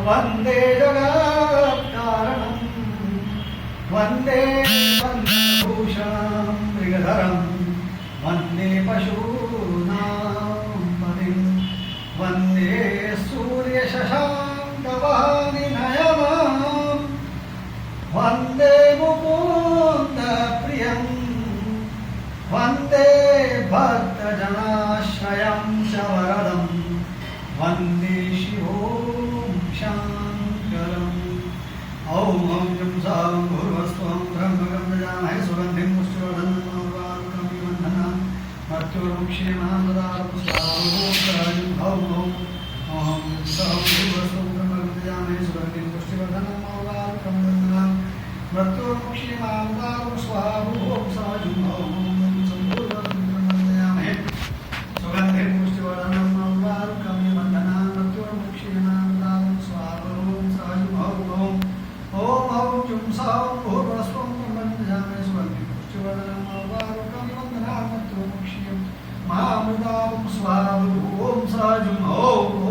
वंदे जगत्कारणं वंदे वंदभूषणं मृगधरं वंदे पशूनां पतिं वंदे सूर्यशशाङ्कवारिनयनं वंदे मुकुन्दप्रियं वंदे भक्तजनाश्रयं च वरदं वंदे शिवों शङ्करम् ॐ ॐ जं सां भूर्भुवस्सुवं ब्रह्मगं ददामहे सुगन्धिं पुष्टिवर्धनं वन्दनान् मर्त्योर्मुक्षीयमां ददातु स्वाहाभूषणं ॐ ॐ सां भूर्भुवस्सुवं ब्रह्मगं ददामहे सुगन्धिं पुष्टिवर्धनं वन्दनान् मर्त्योर्मुक्षीयमां ददातु स्वाहाभूषणं ॐ सम्पूर्णं ब्रह्मगं ददामहे सुगन्धिं पुष्टिवर्धनं महामृतां स्वाहा ॐ साजुं ॐ